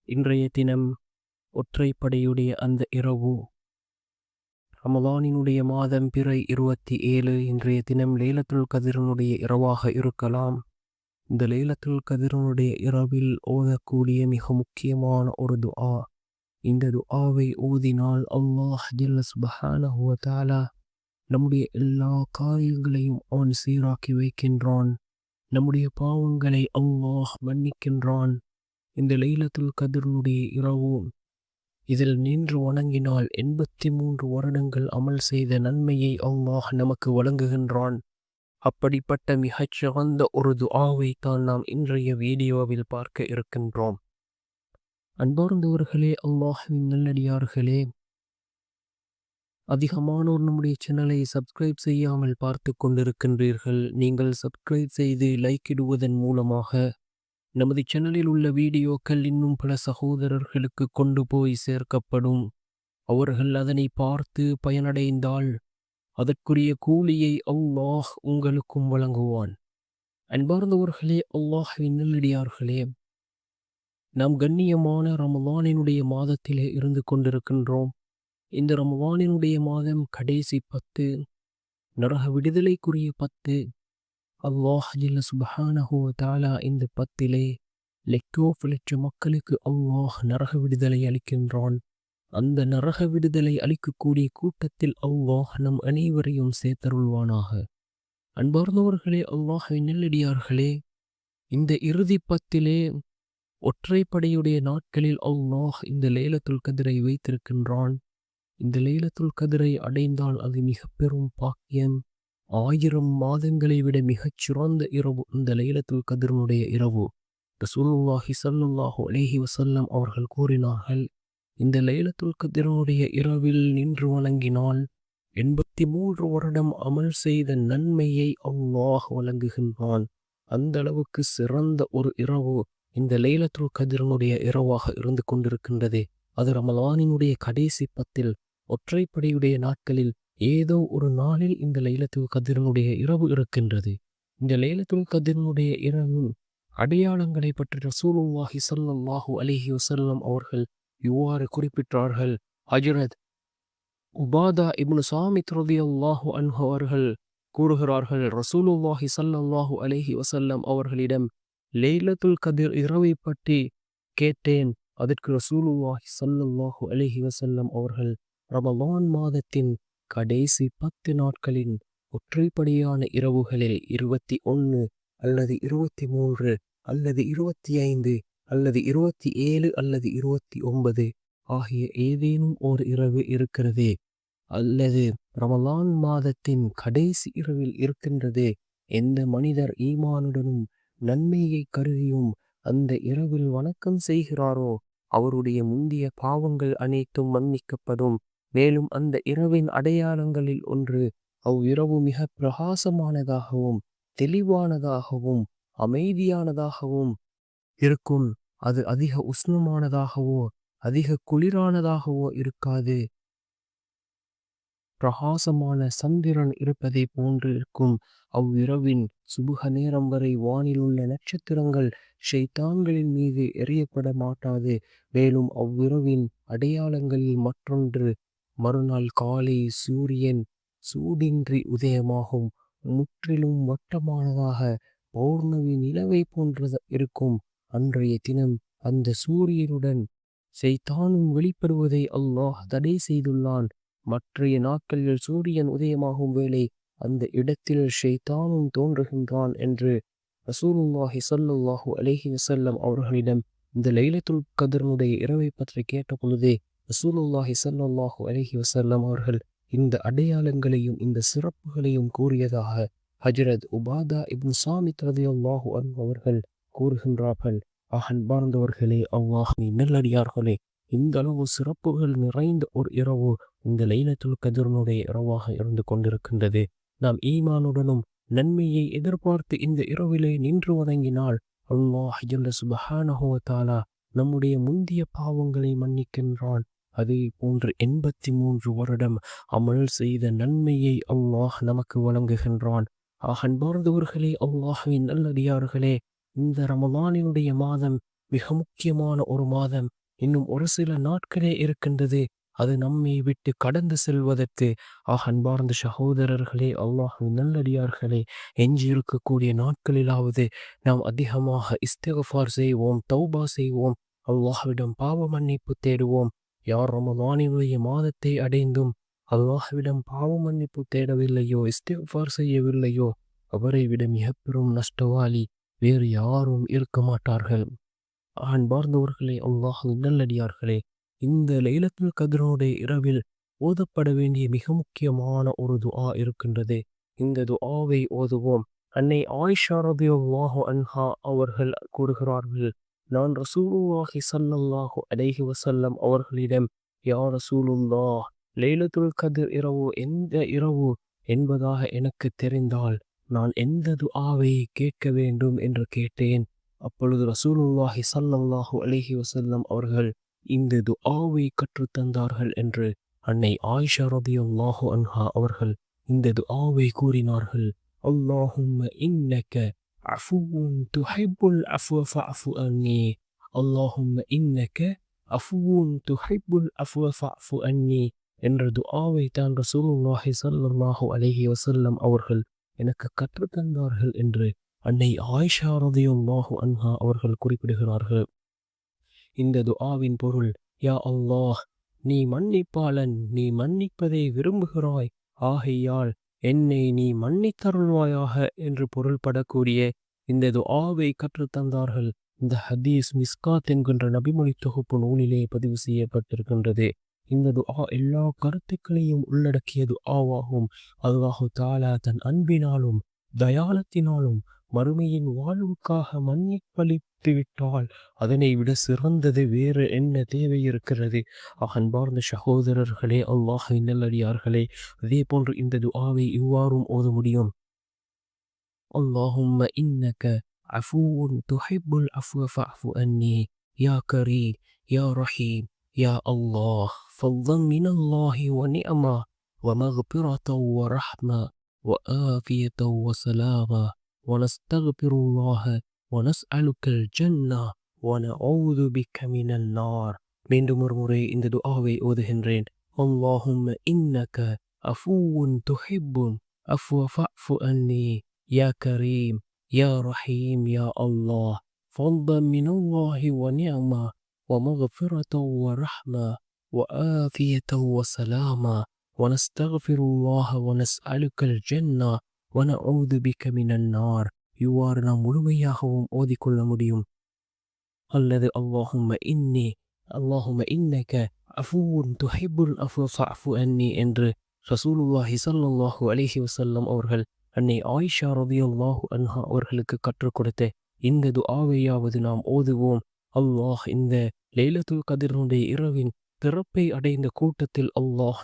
இன்றைய தினம் ஒற்றைப்படையுடைய அந்த இரவு, ரமலானினுடைய மாதம் பிறை 27. இன்றைய தினம் லைலத்துல் கதிரினுடைய இரவாக இருக்கலாம். இந்த லைலத்துல் கதிரினுடைய இரவில் ஓதக்கூடிய மிக முக்கியமான ஒரு துஆ. இந்த துஆவை ஓதினால் அல்லாஹ் ஜல்ல சுப்ஹானஹு வ தஆலா நம்முடைய எல்லா காரியங்களையும் அவன் சீராக்கி வைக்கின்றான். நம்முடைய பாவங்களை அல்லாஹ் மன்னிக்கின்றான். இந்த லைலத்துல் கதிரினுடைய இரவு இதில் நின்று வணங்கினால் 83 வருடங்கள் அமல் செய்த நன்மையை அல்லாஹ் நமக்கு வழங்குகின்றான். அப்படிப்பட்ட மிகச் சிறந்த ஒரு துஆவை தான் நாம் இன்றைய வீடியோவில் பார்க்க இருக்கின்றோம். அன்பார்ந்தவர்களே, அல்லாஹ்வின் நல்லடியார்களே, அதிகமானோர் நம்முடைய சேனலை சப்ஸ்கிரைப் செய்யாமல் பார்த்து கொண்டிருக்கின்றீர்கள். நீங்கள் சப்ஸ்கிரைப் செய்து லைக் இடுவதன் மூலமாக நமது சேனலில் உள்ள வீடியோக்கள் இன்னும் பல சகோதரர்களுக்கு கொண்டு போய் சேர்க்கப்படும். அவர்கள் அதனை பார்த்து பயனடைந்தால் அதற்குரிய கூலியை அல்லாஹ் உங்களுக்கும் வழங்குவான். அன்பார்ந்தவர்களே, அல்லாஹ்வின் நல்லடியார்களே, நாம் கண்ணியமான ரமலானினுடைய மாதத்திலே இருந்து கொண்டிருக்கின்றோம். இந்த ரமலானினுடைய மாதம் கடைசி 10, நரக விடுதலைக்குரிய 10. அல்லாஹ் ஜல்ல சுப்ஹானஹு வ தஆலா இந்த 10லே லட்ச மக்களுக்கு அல்லாஹ் நரக விடுதலை அளிக்கின்றான். அந்த நரக விடுதலை அளிக்கக்கூடிய கூட்டத்தில் அல்லாஹ் நம் அனைவரையும் சேர்த்தருள்வானாக. அன்பார்ந்தவர்களே, அல்லாஹ்வின் நல்லடியார்களே, இந்த இறுதி 10லே ஒற்றைப்படையுடைய நாட்களில் அல்லாஹ் இந்த லைலத்துல் கதிரை வைத்திருக்கின்றான். இந்த லைலத்துல் கதிரை அடைந்தால் அது மிக பெரும் பாக்கியம். 1000 மாதங்களை விட மிகச் சிறந்த இரவு இந்த லைலத்துல் கதிரினுடைய இரவு. ரசூலுல்லாஹி ஸல்லல்லாஹு அலைஹி வஸல்லம் அவர்கள் கூறினார்கள், இந்த லைலத்துல் கதிரினுடைய இரவில் நின்று வணங்கினால் 83 வருடம் அமல் செய்த நன்மையை அல்லாஹ் வழங்குகின்றான். அந்த அளவுக்கு சிறந்த ஒரு இரவு இந்த லைலத்துல் கதிரினுடைய இரவாக இருந்து கொண்டிருக்கின்றது. அது ரமலானினுடைய கடைசி 10 ஒற்றைப்படையுடைய நாட்களில் ஏதோ ஒரு நாளில் இந்த லைலத்துல் கதிரினுடைய இரவு இருக்கின்றது. இந்த லைலத்துல் கதிரினுடைய இரவின் அடையாளங்களை பற்றி ரசூலுல்லாஹி ஸல்லல்லாஹு அலைஹி வஸல்லம் அவர்கள் இவ்வாறு குறிப்பிட்டார்கள். ஹஜ்ரத் உபாதா இப்னு சாமித் ரலியல்லாஹு அன்ஹு அவர்கள் கூறுகிறார்கள், ரசூலுல்லாஹி ஸல்லல்லாஹு அலைஹி வஸல்லம் அவர்களிடம் லைலத்துல் கதிர் இரவை பற்றி கேட்டேன். அதற்கு ரசூலுல்லாஹி ஸல்லல்லாஹு அலைஹி வஸல்லம் அவர்கள் ரமலான் மாதத்தின் கடைசி 10 நாட்களின் ஒற்றைப்படையான இரவுகளில் 21 அல்லது 23 அல்லது 25 அல்லது 27 அல்லது 29 ஆகிய ஏதேனும் ஒரு இரவு இருக்கிறது, அல்லது ரமலான் மாதத்தின் கடைசி இரவில் இருக்கின்றது. எந்த மனிதர் ஈமானுடனும் நன்மையை கருதியும் அந்த இரவில் வணக்கம் செய்கிறாரோ அவருடைய முந்திய பாவங்கள் அனைத்தும் மன்னிக்கப்படும். மேலும் அந்த இரவின் அடையாளங்களில் ஒன்று, அவ்விரவு மிக பிரகாசமானதாகவும் தெளிவானதாகவும் அமைதியானதாகவும் இருக்கும். அது அதிக உஷ்ணமானதாகவோ அதிக குளிரானதாகவோ இருக்காது. பிரகாசமான சந்திரன் இருப்பதை போன்று இருக்கும். அவ்விரவின் சுபுக நேரம் வரை வானில் உள்ள நட்சத்திரங்கள் ஷைத்தான்களின் மீது எறியப்பட மாட்டாது. மேலும் அவ்விரவின் அடையாளங்களில் மற்றொன்று, மறுநாள் காலை சூரியன் சூடின்றி உதயமாகும். முற்றிலும் வட்டமானதாக பௌர்ணமி நிலவை போன்று இருக்கும். அன்றைய தினம் அந்த சூரியனுடன் ஷைத்தானும் வெளிப்படுவதை அல்லாஹ் தடை செய்துள்ளான். மற்றைய நாட்களில் சூரியன் உதயமாகும் வேளை அந்த இடத்தில் ஷைத்தானும் தோன்றுகின்றான் என்று ரசூலுல்லாஹி ஸல்லல்லாஹு அலைஹி வஸல்லம் அவர்களிடம் இந்த லைலத்துல் கத்ருடைய இரவை பற்றி கேட்ட பொழுதே ரசூலுல்லாஹி ஸல்லல்லாஹு அலைஹி வஸல்லம் அவர்கள் இந்த அடையாளங்களையும் இந்த சிறப்புகளையும் கூறியதாக ஹஜ்ரத் உபாதா இப்னு சாமித் ரலியல்லாஹு அன்ஹு அவர்கள் கூறுகின்றார்கள். அன்பார்ந்தவர்களே, அல்லாஹ்வின் நல்லடியார்களே, இந்த அளவு சிறப்புகள் நிறைந்த ஒரு இரவு இந்த லைலத்துல் கத்ருடைய இரவாக இருந்து கொண்டிருக்கின்றது. நாம் ஈமானுடனும் நன்மையை எதிர்பார்த்து இந்த இரவிலே நின்று வணங்கினால் அல்லாஹ் ஜல்ல சுப்ஹானஹு வ தஆலா நம்முடைய முந்திய பாவங்களை மன்னிக்கின்றான். அதே போன்று 83 வருடம் அமல் செய்த நன்மையை அல்லாஹ் நமக்கு வழங்குகின்றான். அன்பார்ந்தவர்களே, அல்லாஹ்வின் நல்லடியார்களே, இந்த ரமலானினுடைய மாதம் மிக முக்கியமான ஒரு மாதம். இன்னும் ஒரு சில நாட்களே இருக்கின்றது அது நம்மை விட்டு கடந்து செல்வதற்கு. அன்பார்ந்த சகோதரர்களே, அல்லாஹ்வின் நல்லடியார்களே, எஞ்சியிருக்கக்கூடிய நாட்களிலாவது நாம் அதிகமாக இஸ்திக்ஃபார் செய்வோம், தௌபா செய்வோம், அல்லாஹ்விடம் பாவ மன்னிப்பு தேடுவோம். யார் ரமலானினுடைய மாதத்தை அடைந்தும் அல்லாஹ்விடம் பாவ மன்னிப்பு தேடவில்லையோ, இஸ்திக்ஃபார் செய்யவில்லையோ, அவரை விட மிக பெரும் நஷ்டவாளி வேறு யாரும் இருக்க மாட்டார்கள். அன்பார்ந்தவர்களே, அல்லாஹ்வின் நல்லடியார்களே, இந்த லைலத்துல் கத்ருடைய இரவில் ஓதப்பட வேண்டிய மிக முக்கியமான ஒரு துஆ இருக்கின்றது. இந்த துஆவை ஓதுவோம். அன்னை ஆயிஷா ரலியல்லாஹு அன்ஹா அவர்கள் கூறுகிறார்கள், நான் ரசூலுல்லாஹி ஸல்லல்லாஹு அலைஹி வஸல்லம் அவர்களிடம், யா ரசூலுல்லாஹ், லைலத்துல் கத்ர் இரவு எந்த இரவு என்பதாக எனக்கு தெரிந்தால் நான் எந்த துஆவை கேட்க வேண்டும் என்று கேட்டேன். அப்பொழுது ரசூலுல்லாஹி ஸல்லல்லாஹு அலைஹி வஸல்லம் அவர்கள் இந்த துஆவை கற்றுத்தந்தார்கள் என்று அன்னை ஆயிஷா ரலியல்லாஹு அன்ஹா அவர்கள் இந்த துஆவை கூறினார்கள். அல்லாஹும்ம இன்னக அஃபுவுன் துஹிப்புல் அஃப்வ ஃபஅஃபு அன்னி. அல்லாஹும்ம இன்னக அஃபுவுன் துஹிப்புல் அஃப்வ ஃபஅஃபு அன்னி என்ற துஆவை தான் ரசூலுல்லாஹி ஸல்லல்லாஹு அலைஹி வஸல்லம் அவர்கள் எனக்கு கற்றுத்தந்தார்கள் என்று அன்னை ஆயிஷா ரலியல்லாஹு அன்ஹா அவர்கள் குறிப்பிடுகிறார்கள். இந்த துஆவின் பொருள், யா அல்லாஹ், நீ மன்னிப்பாளன், நீ மன்னிப்பதை விரும்புகிறாய், ஆகையால் என்னை நீ மன்னித்தருள்வாயாக என்று பொருள்படக்கூடிய இந்த துஆவை கற்றுத்தந்தார்கள். இந்த ஹதீஸ் மிஸ்காத் என்கின்ற நபிமொழி தொகுப்பு நூலிலே பதிவு செய்யப்பட்டிருக்கின்றது. இந்த துஆ எல்லா கருத்துக்களையும் உள்ளடக்கிய துஆவாகும். அல்லாஹு தஆலா தன் அன்பினாலும் தயாளத்தினாலும் மறுமையின் வாழ்வுக்காக மன்னிப்பளித்து விட்டால் அதனை விட சிறந்தது வேறு என்ன தேவை இருக்கிறது? அன்பார்ந்த சகோதரர்களே, அல்லாஹ்வின் நல்லடியார்களே, அதே போன்று இந்த துஆவை இவ்வாறும் ஓத முடியும். அல்லாஹும்ம இன்னக அஃபுவுன் துஹிப்புல் அஃப்வ ஃபஅஃபு அன்னி. யா கரீம், யா ரஹீம், யா அல்லாஹ், ஃபض்லன் மினல்லாஹி வ நிஅமா வ மக்ஃபிரத்தன் வ ரஹ்மா வ ஆஃபியத்தன் வ ஸலாமா ونستغفر الله ونسألك الجنة ونعوذ بك من النار. மீண்டும் ஒரு முறை இந்த துஆவை ஓதுகின்றேன். اللهم إنك عفو تحب العفو فاعف عني يا كريم يا رحيم يا الله فضلا من الله ونعمة ومغفرة ورحمة وآفية وسلاما ونستغفر الله ونسألك الجنة وَنَعُوذُ بِكَ مِنَ النَّارِ. இவ்வாறு நாம் முழுமையாகவும் ஓதிக்கொள்ள முடியும். அல்லது அல்லாஹும்ம இன்னக அஃபுவுன் துஹிப்புல் அஃப்வ ஃபஅஃபு அன்னி என்று ரசூலுல்லாஹி ஸல்லல்லாஹு அலைஹி வஸல்லம் அவர்கள் அன்னை ஆயிஷா ரலியல்லாஹு அன்ஹா அவர்களுக்கு கற்றுக் கொடுத்த இந்த துஆவையாவது நாம் ஓதுவோம். அல்லாஹ் இந்த லைலத்துல் கத்ருடைய இரவின் பிறப்பை அடைந்த கூட்டத்தில் அல்லாஹ்